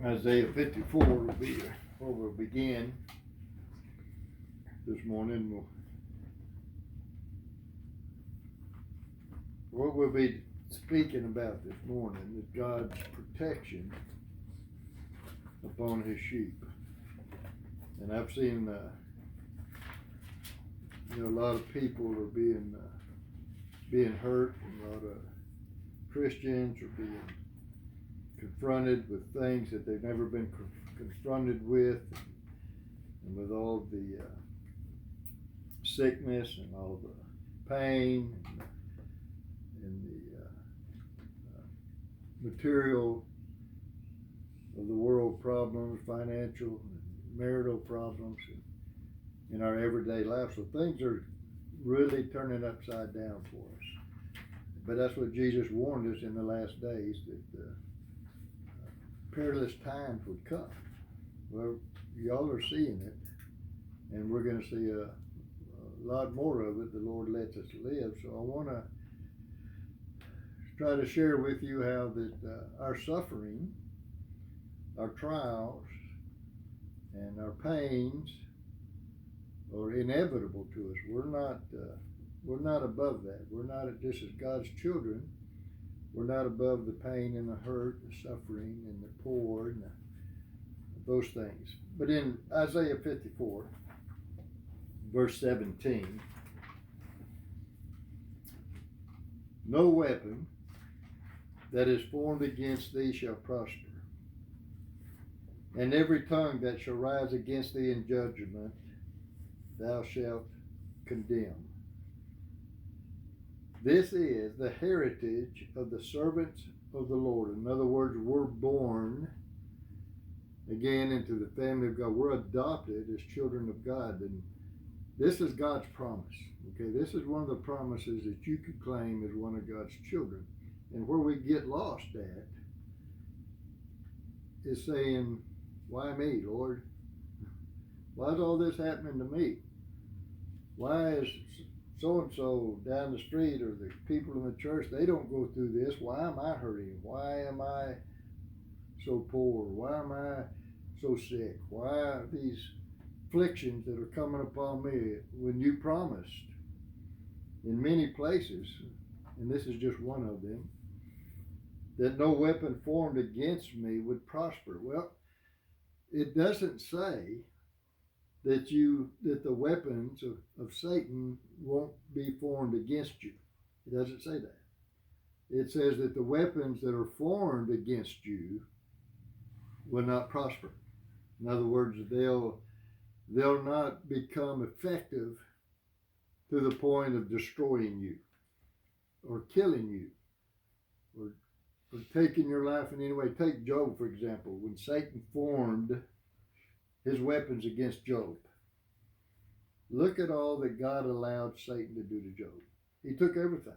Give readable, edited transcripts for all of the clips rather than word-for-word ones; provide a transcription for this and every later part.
Isaiah 54 will be where we'll begin this morning. What we'll be speaking about this morning is God's protection upon his sheep. And I've seen a lot of people are being hurt, and a lot of Christians are being confronted with things that they've never been confronted with, and with all the sickness and all the pain and the material of the world problems, financial and marital problems in our everyday life. So things are really turning upside down for us. But that's what Jesus warned us in the last days, that perilous times would come. Well, y'all are seeing it, and we're going to see a lot more of it. The Lord lets us live. So I want to try to share with you how that our suffering, our trials, and our pains are inevitable to us. We're not above that. We're not, just as God's children, we're not above the pain and the hurt, the suffering and the poor and those things. But in Isaiah 54, verse 17, no weapon that is formed against thee shall prosper, and every tongue that shall rise against thee in judgment thou shalt condemn. This is the heritage of the servants of the Lord. In other words, we're born again into the family of God. We're adopted as children of God. And this is God's promise. Okay, this is one of the promises that you could claim as one of God's children. And where we get lost at is saying, why me, Lord? Why is all this happening to me? Why is so-and-so down the street, or the people in the church, they don't go through this? Why am I hurting? Why am I so poor? Why am I so sick? Why are these afflictions that are coming upon me, when you promised in many places, and this is just one of them, that no weapon formed against me would prosper? Well, it doesn't say that the weapons of Satan won't be formed against you. It doesn't say that. It says that the weapons that are formed against you will not prosper. In other words, they'll not become effective to the point of destroying you or killing you or taking your life in any way. Take Job, for example. When Satan formed his weapons against Job, look at all that God allowed Satan to do to Job. He took everything,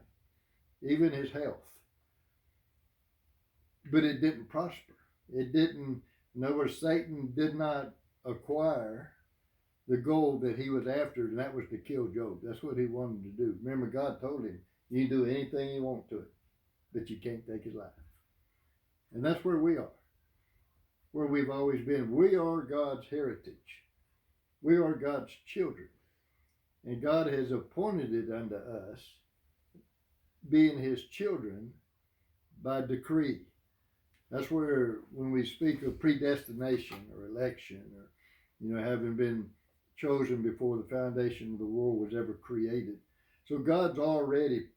even his health. But it didn't prosper. It didn't, in other words, Satan did not acquire the goal that he was after, and that was to kill Job. That's what he wanted to do. Remember, God told him, you can do anything you want to it, but you can't take his life. And that's where we are, where we've always been. We are God's heritage. We are God's children. And God has appointed it unto us, being his children, by decree. That's where, when we speak of predestination or election, or having been chosen before the foundation of the world was ever created. So God's already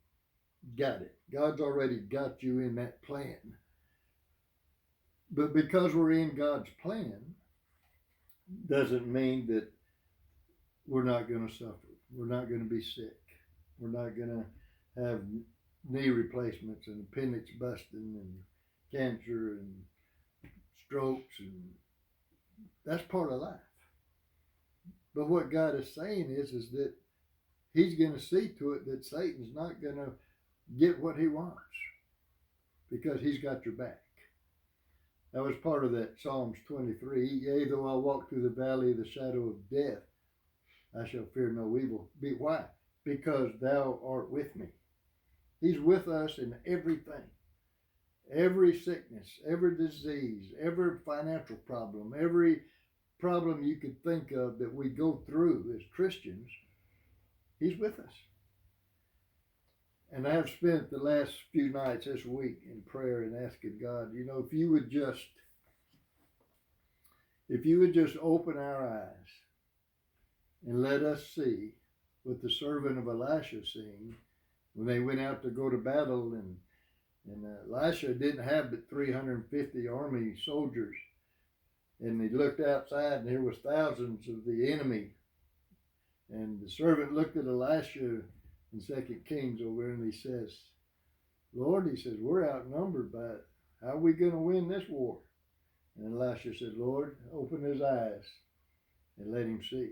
got it. God's already got you in that plan. But because we're in God's plan, doesn't mean that we're not going to suffer. We're not going to be sick. We're not going to have knee replacements and appendix busting and cancer and strokes, and that's part of life. But what God is saying is that he's going to see to it that Satan's not going to get what he wants, because he's got your back. That was part of that Psalms 23. Yea, though I walk through the valley of the shadow of death, I shall fear no evil. Why? Because thou art with me. He's with us in everything. every sickness, every disease, every financial problem, every problem you could think of that we go through as Christians, He's with us. And I've spent the last few nights this week in prayer and asking God, if you would just open our eyes and let us see what the servant of Elisha seen when they went out to go to battle, and Elisha didn't have but 350 army soldiers, and he looked outside and there was thousands of the enemy, and the servant looked at Elisha in 2 Kings over there, and he says, Lord, he says, we're outnumbered, but how are we going to win this war? And Elisha said, Lord, open his eyes and let him see.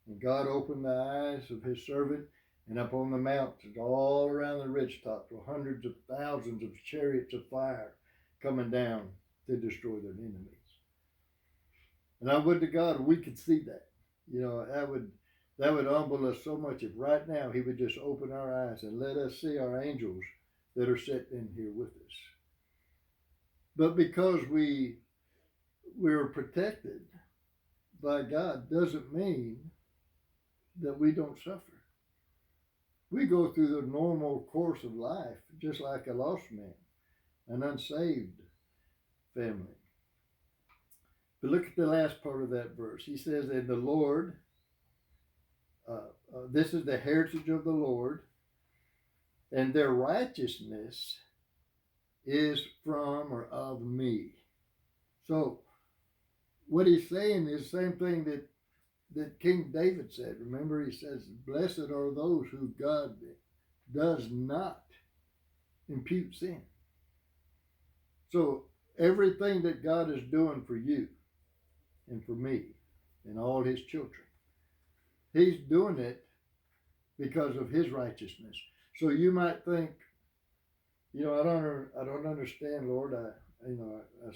And God opened the eyes of his servant, and up on the mountains, all around the ridge tops, were hundreds of thousands of chariots of fire coming down to destroy their enemies. And I would to God we could see that. That would humble us so much if right now He would just open our eyes and let us see our angels that are sitting here with us. But because we're protected by God doesn't mean that we don't suffer. We go through the normal course of life just like a lost man, an unsaved family. But look at the last part of that verse. He says, and the Lord, this is the heritage of the Lord, and their righteousness is from or of me. So what he's saying is the same thing that King David said. Remember, he says, blessed are those who God does not impute sin. So everything that God is doing for you and for me and all His children, He's doing it because of His righteousness. So you might think, I don't understand, Lord. I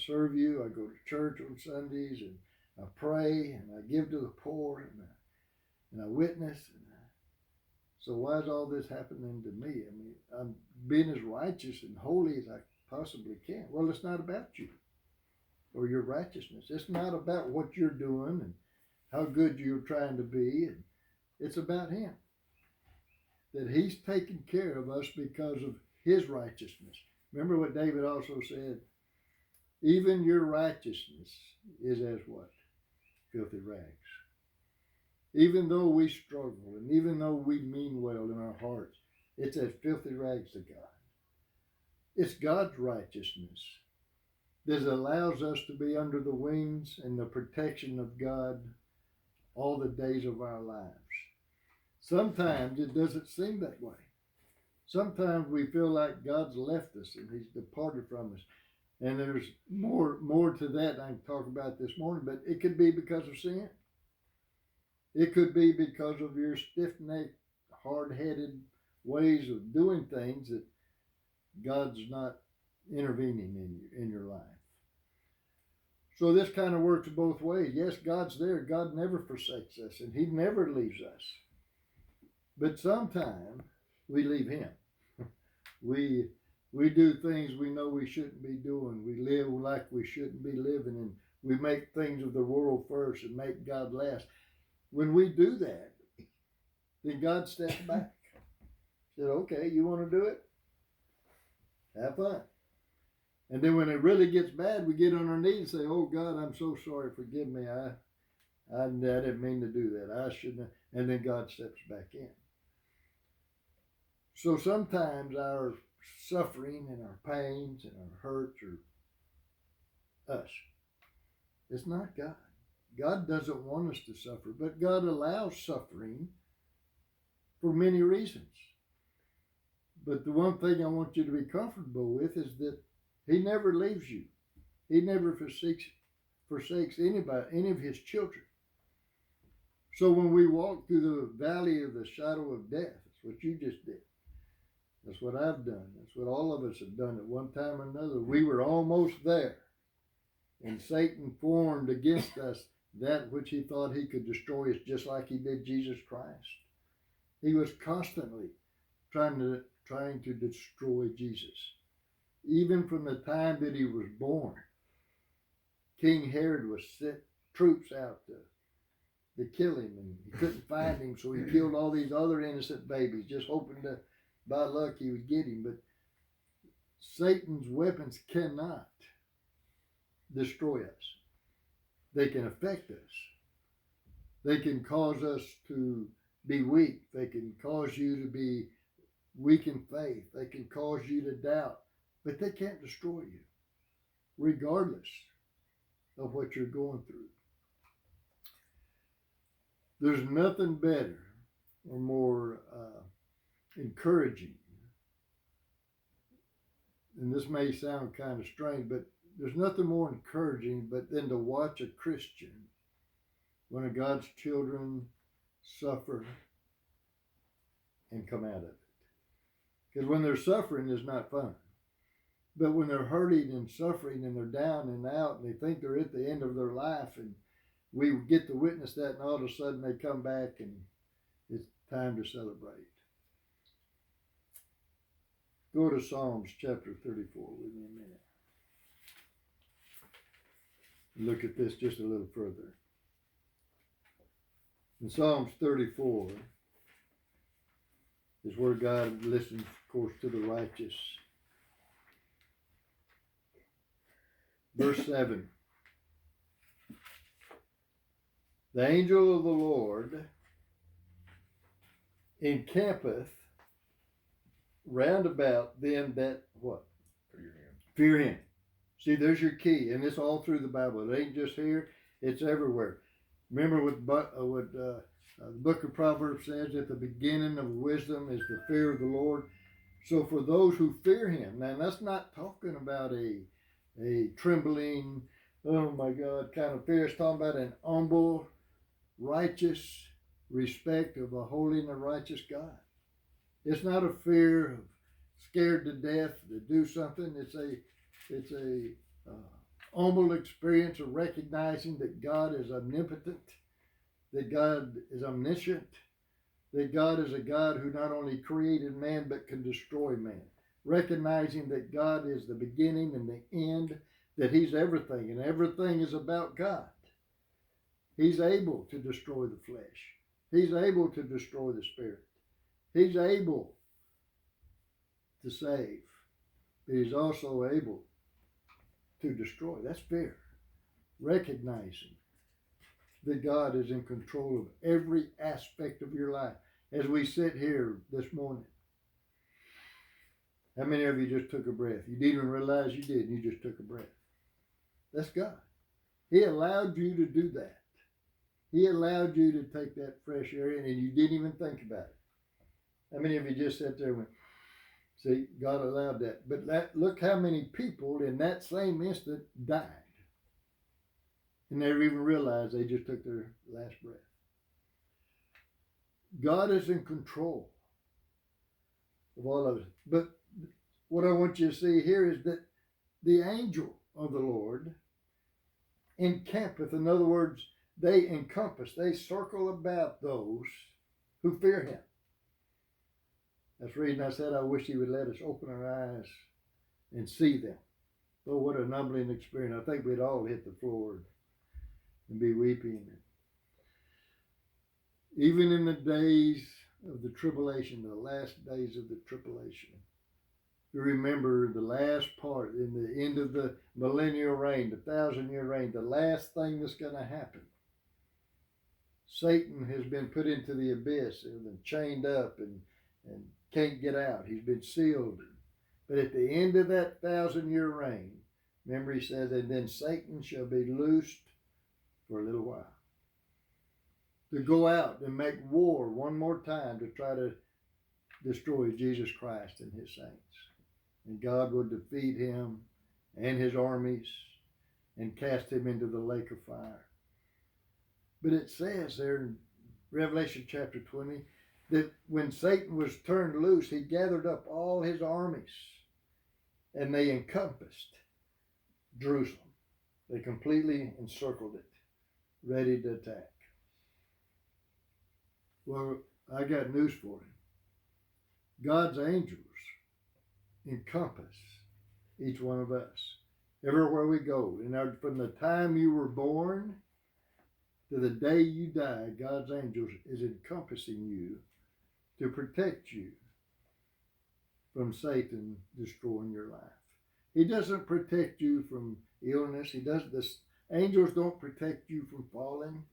serve you. I go to church on Sundays, and I pray, and I give to the poor, and I witness. So why is all this happening to me? I mean, I'm being as righteous and holy as I possibly can. Well, it's not about you or your righteousness. It's not about what you're doing and how good you're trying to be. And it's about Him. That He's taken care of us because of His righteousness. Remember what David also said? Even your righteousness is as what? Filthy rags. Even though we struggle and even though we mean well in our hearts, it's as filthy rags to God. It's God's righteousness that allows us to be under the wings and the protection of God all the days of our lives. Sometimes it doesn't seem that way. Sometimes we feel like God's left us and He's departed from us. And there's more to that I can talk about this morning, but it could be because of sin. It could be because of your stiff-necked, hard-headed ways of doing things that God's not intervening in your life. So this kind of works both ways. Yes, God's there. God never forsakes us, and He never leaves us. But sometimes we leave Him. We do things we know we shouldn't be doing. We live like we shouldn't be living, and we make things of the world first and make God last. When we do that, then God steps back. Said, okay, you want to do it? Have fun. And then when it really gets bad, we get on our knees and say, oh God, I'm so sorry, forgive me. I didn't mean to do that. I shouldn't have. And then God steps back in. So sometimes our suffering and our pains and our hurts are us. It's not God. God doesn't want us to suffer, but God allows suffering for many reasons. But the one thing I want you to be comfortable with is that He never leaves you. He never forsakes anybody, any of His children. So when we walk through the valley of the shadow of death, that's what you just did. That's what I've done. That's what all of us have done at one time or another. We were almost there. And Satan formed against us that which he thought he could destroy us, just like he did Jesus Christ. He was constantly trying to destroy Jesus. even from the time that he was born. King Herod was sent troops out to kill him, and he couldn't find him, so he killed all these other innocent babies, just hoping that by luck he would get him. But Satan's weapons cannot destroy us. They can affect us. They can cause us to be weak. They can cause you to be weak in faith. They can cause you to doubt, but they can't destroy you, regardless of what you're going through. There's nothing better or more encouraging, and this may sound kind of strange, but there's nothing more encouraging but than to watch a Christian, one of God's children, suffer and come out of it. Because when they're suffering, it's not fun. But when they're hurting and suffering and they're down and out and they think they're at the end of their life, and we get to witness that, and all of a sudden they come back and it's time to celebrate. Go to Psalms chapter 34 with me a minute. Look at this just a little further. In Psalms 34 is where God listens, of course, to the righteous. Verse 7. The angel of the Lord encampeth round about them that what? Fear him. See, there's your key, and it's all through the Bible. It ain't just here; it's everywhere. Remember what the book of Proverbs says: at the beginning of wisdom is the fear of the Lord. So for those who fear him, now that's not talking about a trembling, oh my God, kind of fear. It's talking about an humble, righteous respect of a holy and a righteous God. It's not a fear of scared to death to do something. It's a humble experience of recognizing that God is omnipotent, that God is omniscient, that God is a God who not only created man but can destroy man. Recognizing that God is the beginning and the end, that he's everything, and everything is about God. He's able to destroy the flesh. He's able to destroy the spirit. He's able to save, but he's also able to destroy. That's fear. Recognizing that God is in control of every aspect of your life. As we sit here this morning, how many of you just took a breath? You didn't even realize you did, and you just took a breath. That's God. He allowed you to do that. He allowed you to take that fresh air in, and you didn't even think about it. How many of you just sat there and went, see, God allowed that. But look how many people in that same instant died. And never even realized they just took their last breath. God is in control of all of it. But what I want you to see here is that the angel of the Lord encampeth. In other words, they encompass, they circle about those who fear him. That's the reason I said I wish he would let us open our eyes and see them. Oh, what a humbling experience. I think we'd all hit the floor and be weeping. Even in the days of the tribulation, the last days of the tribulation, you remember the last part, in the end of the millennial reign, the 1,000-year reign, the last thing that's going to happen. Satan has been put into the abyss and been chained up and can't get out. He's been sealed. But at the end of that 1,000-year reign, remember he says, and then Satan shall be loosed for a little while, to go out and make war one more time to try to destroy Jesus Christ and his saints. And God will defeat him and his armies and cast him into the lake of fire. But it says there in Revelation chapter 20 that when Satan was turned loose, he gathered up all his armies and they encompassed Jerusalem. They completely encircled it, ready to attack. Well, I got news for him. God's angels encompass each one of us. Everywhere we go, from the time you were born to the day you die, God's angels is encompassing you to protect you from Satan destroying your life. He doesn't protect you from illness. The angels don't protect you from falling.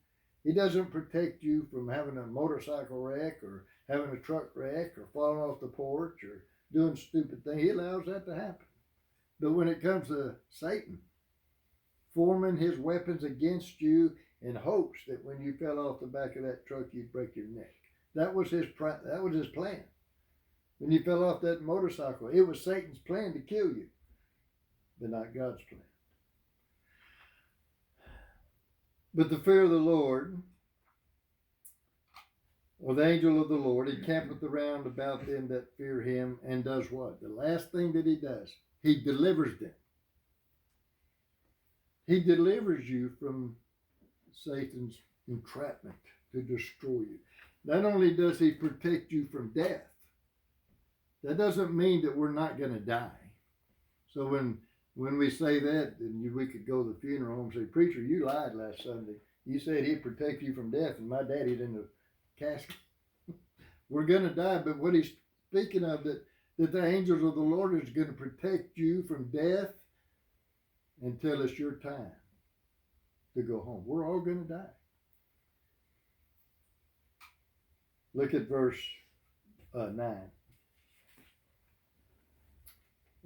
He doesn't protect you from having a motorcycle wreck or having a truck wreck or falling off the porch or doing stupid things. He allows that to happen. But when it comes to Satan forming his weapons against you in hopes that when you fell off the back of that truck, you'd break your neck. That was his plan. When you fell off that motorcycle, it was Satan's plan to kill you, but not God's plan. But the fear of the Lord, or the angel of the Lord, he campeth around about them that fear him, and does what? The last thing that he does, he delivers them. He delivers you from Satan's entrapment to destroy you. Not only does he protect you from death, that doesn't mean that we're not going to die. So when we say that, then we could go to the funeral home and say, preacher, you lied last Sunday. You said he'd protect you from death, and my daddy's in the casket. We're going to die, but what he's speaking of, that the angels of the Lord is going to protect you from death until it's your time to go home. We're all going to die. Look at verse 9.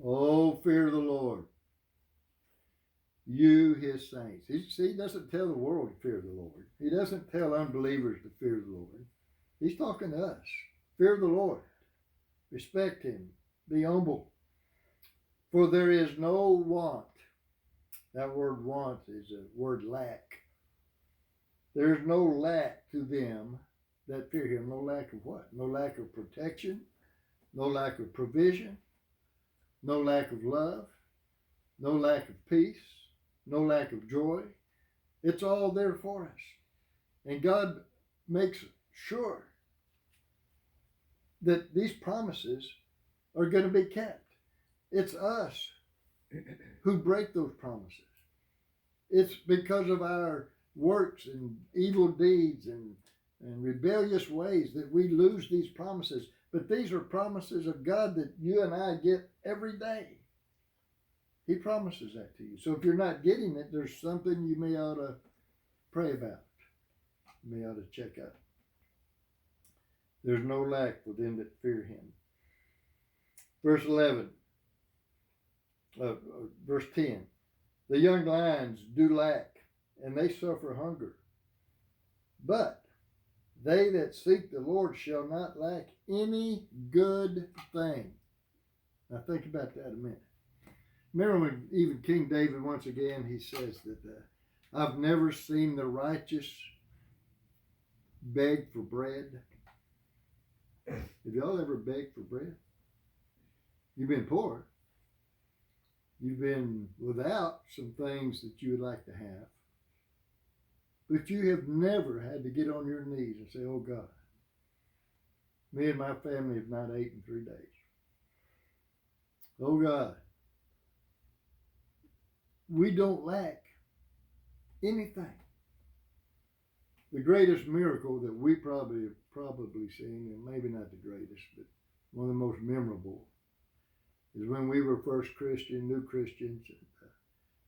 Oh, fear the Lord, you his saints. He doesn't tell the world to fear the Lord. He doesn't tell unbelievers to fear the Lord. He's talking to us. Fear the Lord. Respect him. Be humble. For there is no want. That word want is a word lack. There is no lack to them that fear him. No lack of what? No lack of protection. No lack of provision. No lack of love. No lack of peace. No lack of joy. It's all there for us. And God makes sure that these promises are going to be kept. It's us who break those promises. It's because of our works and evil deeds and rebellious ways that we lose these promises. But these are promises of God that you and I get every day. He promises that to you. So if you're not getting it, there's something you may ought to pray about. You may ought to check out. There's no lack for them that fear him. Verse 11. Verse 10. The young lions do lack, and they suffer hunger. But they that seek the Lord shall not lack any good thing. Now think about that a minute. Remember when even King David, once again, he says that I've never seen the righteous beg for bread. Have y'all ever begged for bread? You've been poor. You've been without some things that you would like to have. But you have never had to get on your knees and say, oh God, me and my family have not eaten in 3 days. Oh God, we don't lack anything. The greatest miracle that we probably have seen, and maybe not the greatest, but one of the most memorable, is when we were first new Christians,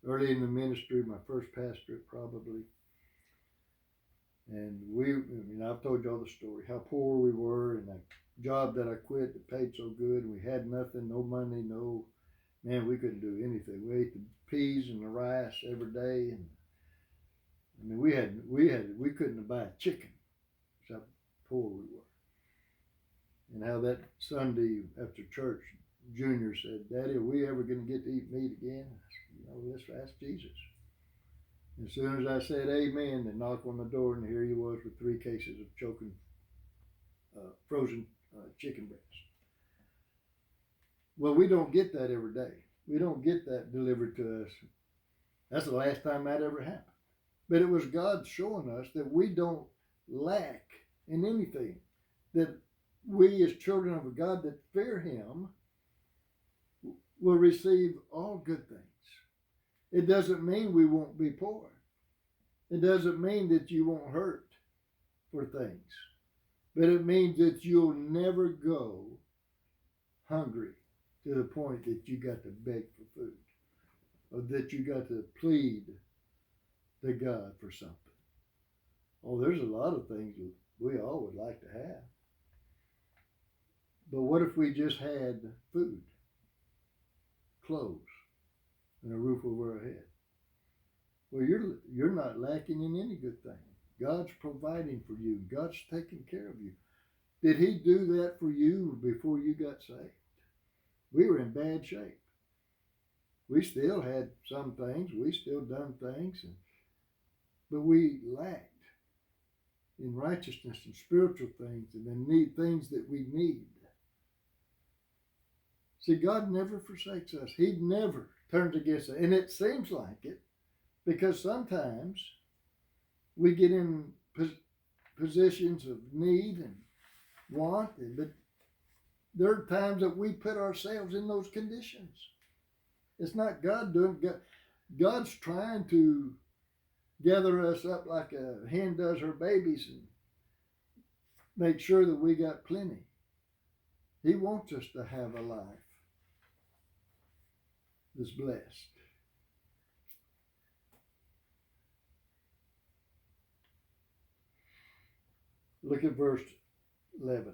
early in the ministry, my first pastorate probably. And I've told y'all the story, how poor we were, and the job that I quit that paid so good, and we had nothing, no money, we couldn't do anything. We ate the peas and the rice every day, and we couldn't buy a chicken. That's how poor we were. And how that Sunday after church, Junior said, Daddy, are we ever going to get to eat meat again? I said, let's ask Jesus. As soon as I said amen, they knocked on the door, and here he was with 3 cases of choking frozen chicken breasts. Well, we don't get that every day. We don't get that delivered to us. That's the last time that ever happened. But it was God showing us that we don't lack in anything. That we as children of a God that fear him, will receive all good things. It doesn't mean we won't be poor. It doesn't mean that you won't hurt for things. But it means that you'll never go hungry to the point that you got to beg for food, or that you got to plead to God for something. Oh, there's a lot of things that we all would like to have. But what if we just had food, clothes, and a roof over our head? Well, you're not lacking in any good thing. God's providing for you. God's taking care of you. Did he do that for you before you got saved? We were in bad shape. We still had some things. We still done things. But we lacked in righteousness and spiritual things and in things that we need. See, God never forsakes us. He never turns against us. And it seems like it because sometimes we get in positions of need and want, but there are times that we put ourselves in those conditions. It's not God doing it. God's trying to gather us up like a hen does her babies and make sure that we got plenty. He wants us to have a life that's blessed. Look at verse 11.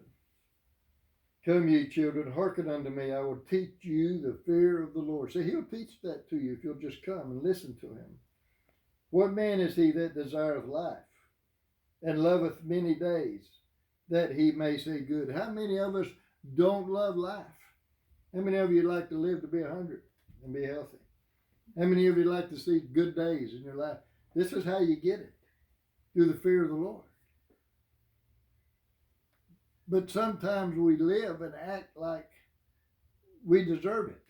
Come, ye children, hearken unto me. I will teach you the fear of the Lord. See, he'll teach that to you if you'll just come and listen to him. What man is he that desireth life and loveth many days, that he may see good? How many of us don't love life? How many of you like to live to be 100 and be healthy? How many of you like to see good days in your life? This is how you get it, through the fear of the Lord. But sometimes we live and act like we deserve it.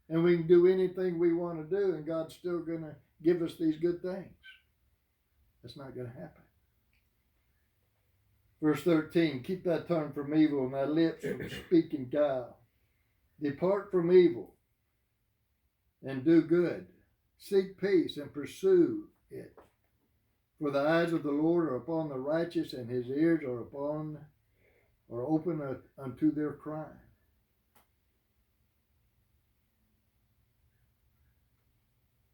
And we can do anything we want to do, and God's still going to give us these good things. That's not going to happen. Verse 13, keep thy tongue from evil and thy lips from speaking guile. Depart from evil and do good. Seek peace and pursue it. For the eyes of the Lord are upon the righteous, and his ears are open unto their cry.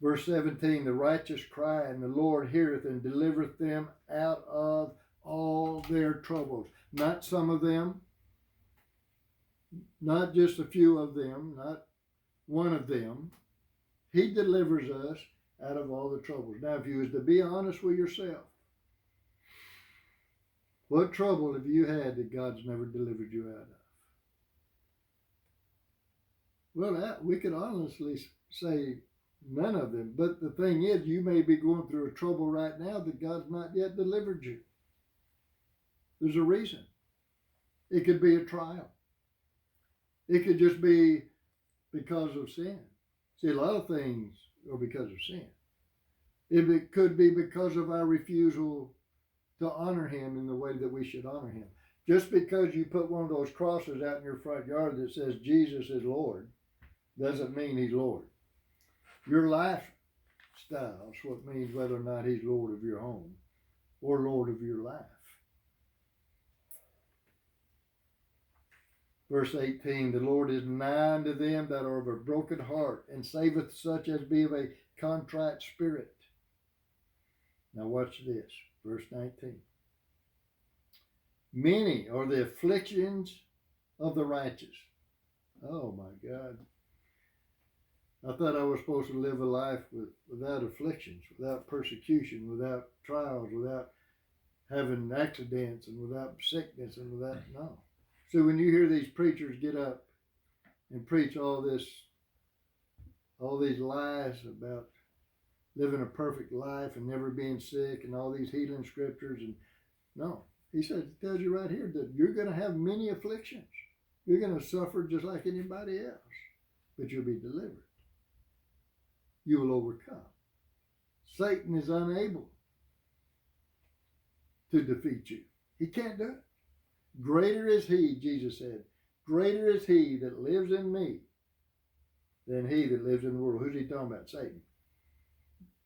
Verse 17, the righteous cry, and the Lord heareth and delivereth them out of all their troubles. Not some of them, not just a few of them, not one of them. He delivers us out of all the troubles. Now, if you was to be honest with yourself, what trouble have you had that God's never delivered you out of? Well, we could honestly say none of them. But the thing is, you may be going through a trouble right now that God's not yet delivered you. There's a reason. It could be a trial. It could just be because of sin. See, a lot of things are because of sin. It could be because of our refusal to honor him in the way that we should honor him. Just because you put one of those crosses out in your front yard that says Jesus is Lord doesn't mean he's Lord. Your lifestyle is what means whether or not he's Lord of your home or Lord of your life. Verse 18, the Lord is nigh unto them that are of a broken heart, and saveth such as be of a contrite spirit. Now watch this, verse 19. Many are the afflictions of the righteous. Oh my God. I thought I was supposed to live a life without afflictions, without persecution, without trials, without having accidents, and without sickness, and without, no. So when you hear these preachers get up and preach all these lies about living a perfect life and never being sick and all these healing scriptures, and no, he says, it tells you right here that you're going to have many afflictions. You're going to suffer just like anybody else, but you'll be delivered. You will overcome. Satan is unable to defeat you. He can't do it. Greater is he, Jesus said, greater is he that lives in me than he that lives in the world. Who's he talking about? Satan.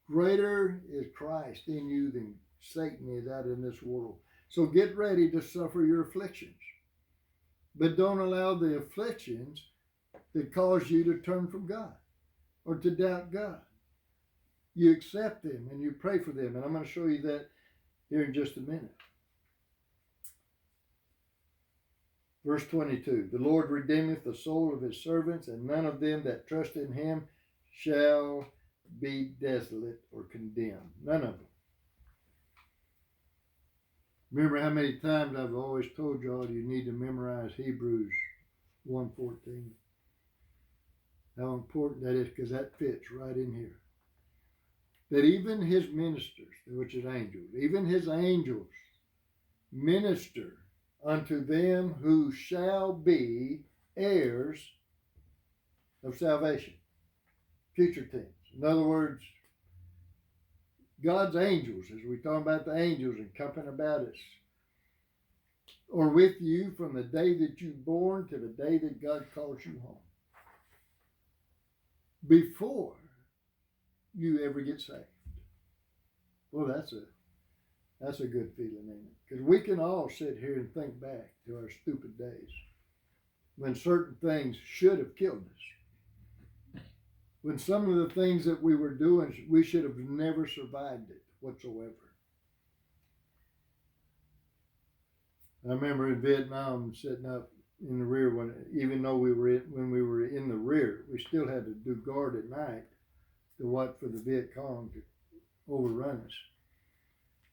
Greater is Christ in you than Satan is out in this world. So get ready to suffer your afflictions. But don't allow the afflictions that cause you to turn from God or to doubt God. You accept them and you pray for them. And I'm going to show you that here in just a minute. Verse 22, the Lord redeemeth the soul of his servants, and none of them that trust in him shall be desolate or condemned. None of them. Remember how many times I've always told y'all you need to memorize Hebrews 1:14. How important that is, because that fits right in here. That even his ministers, which is angels, even his angels minister unto them who shall be heirs of salvation. Future tense. In other words, God's angels, as we talk about the angels encamping about us, are with you from the day that you're born to the day that God calls you home. Before you ever get saved. Well, that's a good feeling, ain't it? Because we can all sit here and think back to our stupid days when certain things should have killed us. When some of the things that we were doing, we should have never survived it whatsoever. I remember in Vietnam sitting up in the rear even though when we were in the rear, we still had to do guard at night to watch for the Viet Cong to overrun us.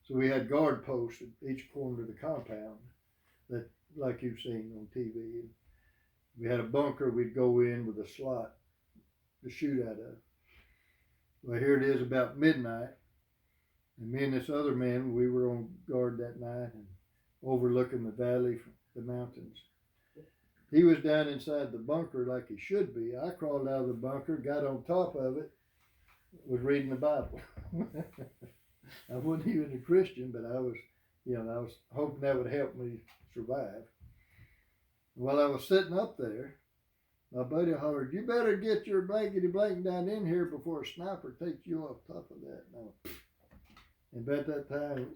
So we had guard posts at each corner of the compound, that like you've seen on TV. We had a bunker we'd go in with a slot to shoot out of. Well, here it is about midnight, and me and this other man, we were on guard that night and overlooking the valley from the mountains. He was down inside the bunker like he should be. I crawled out of the bunker, got on top of it, was reading the Bible. I wasn't even a Christian, but I was hoping that would help me survive. While I was sitting up there, my buddy hollered, "You better get your blankety blanket down in here before a sniper takes you off top of that." And about that time,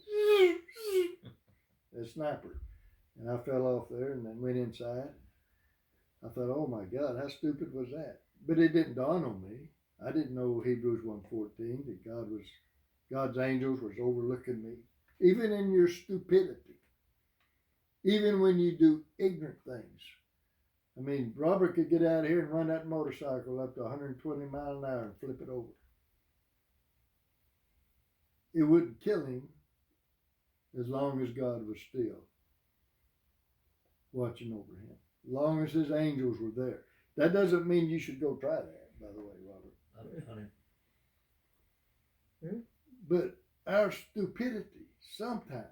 a sniper. And I fell off there and then went inside. I thought, oh my God, how stupid was that? But it didn't dawn on me. I didn't know Hebrews 1:14, that God's angels was overlooking me. Even in your stupidity. Even when you do ignorant things. I mean, Robert could get out of here and run that motorcycle up to 120 miles an hour and flip it over. It wouldn't kill him as long as God was still watching over him. As long as his angels were there. That doesn't mean you should go try that, by the way, Robert. That'd be funny. But our stupidity sometimes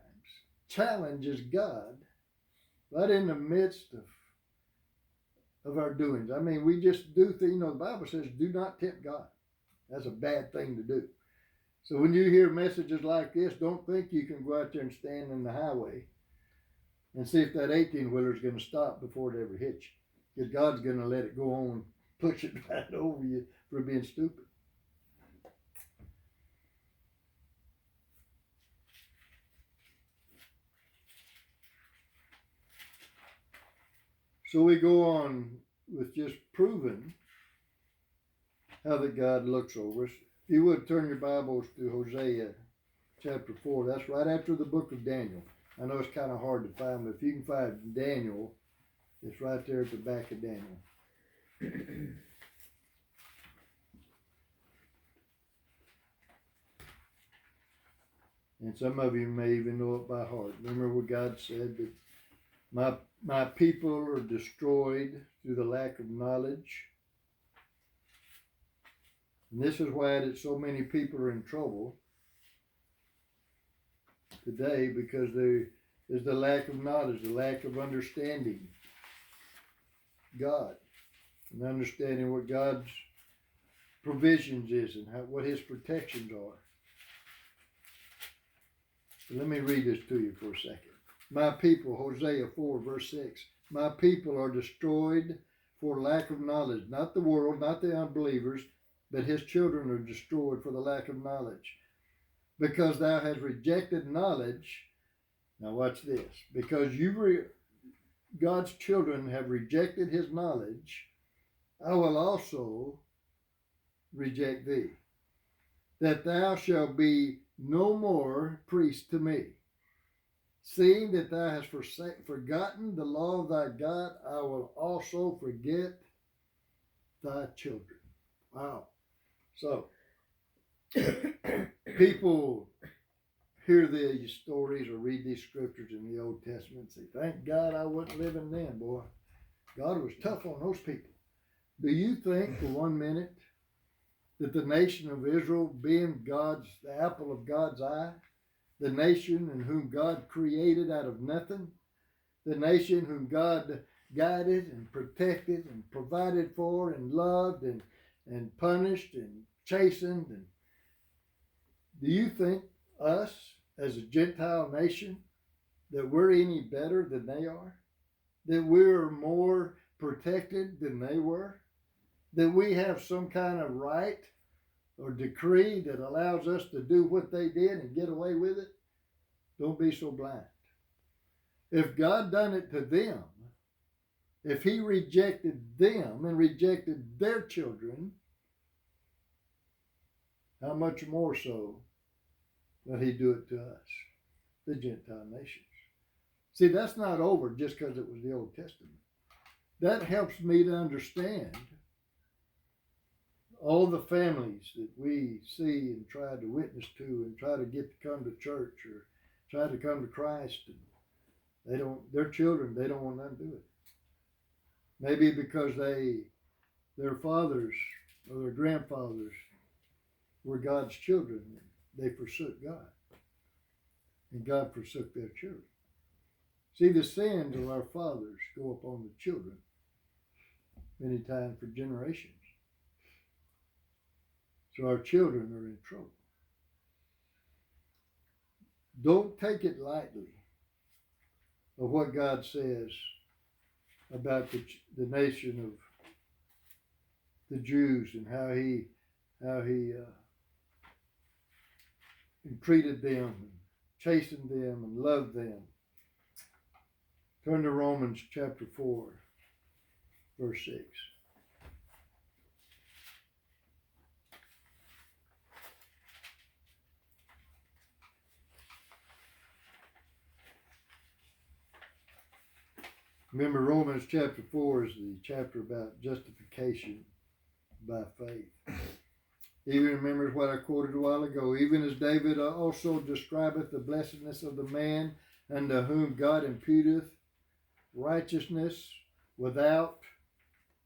challenges God right in the midst of our doings. I mean, we just do things. The Bible says, do not tempt God. That's a bad thing to do. So when you hear messages like this, don't think you can go out there and stand in the highway and see if that 18-wheeler is going to stop before it ever hits you. Because God's going to let it go on, push it right over you for being stupid. So we go on with just proving how that God looks over us. If you would turn your Bibles to Hosea chapter 4. That's right after the book of Daniel. I know it's kind of hard to find, but if you can find Daniel, it's right there at the back of Daniel. And some of you may even know it by heart. Remember what God said, that my people are destroyed through the lack of knowledge. And this is why that so many people are in trouble today, because there is the lack of knowledge, the lack of understanding God, and understanding what God's provisions is and what his protections are. So let me read this to you for a second. My people, Hosea 4 verse 6, my people are destroyed for lack of knowledge. Not the world, not the unbelievers, but his children are destroyed for the lack of knowledge. Because thou hast rejected knowledge. Now watch this. Because God's children have rejected his knowledge, I will also reject thee, that thou shalt be no more priest to me. Seeing that thou hast forgotten the law of thy God, I will also forget thy children. Wow. So, people hear these stories or read these scriptures in the Old Testament and say, thank God I wasn't living then, boy. God was tough on those people. Do you think for 1 minute that the nation of Israel, being the apple of God's eye, the nation in whom God created out of nothing, the nation whom God guided and protected and provided for and loved and punished and chastened, and do you think us as a Gentile nation that we're any better than they are? That we're more protected than they were? That we have some kind of right or decree that allows us to do what they did and get away with it? Don't be so blind. If God done it to them, if he rejected them and rejected their children, how much more so will he do it to us, the Gentile nations? See, that's not over just because it was the Old Testament. That helps me to understand all the families that we see and try to witness to and try to get to come to church or try to come to Christ, and their children, they don't want nothing to do with it. Maybe because their fathers or their grandfathers were God's children, they forsook God, and God forsook their children. See, the sins of our fathers go upon the children many times for generations. So our children are in trouble. Don't take it lightly of what God says about the nation of the Jews and how he treated them and chastened them and loved them. Turn to Romans chapter 4, verse 6. Remember, Romans chapter 4 is the chapter about justification by faith. Even remembers what I quoted a while ago. Even as David also describeth the blessedness of the man unto whom God imputeth righteousness without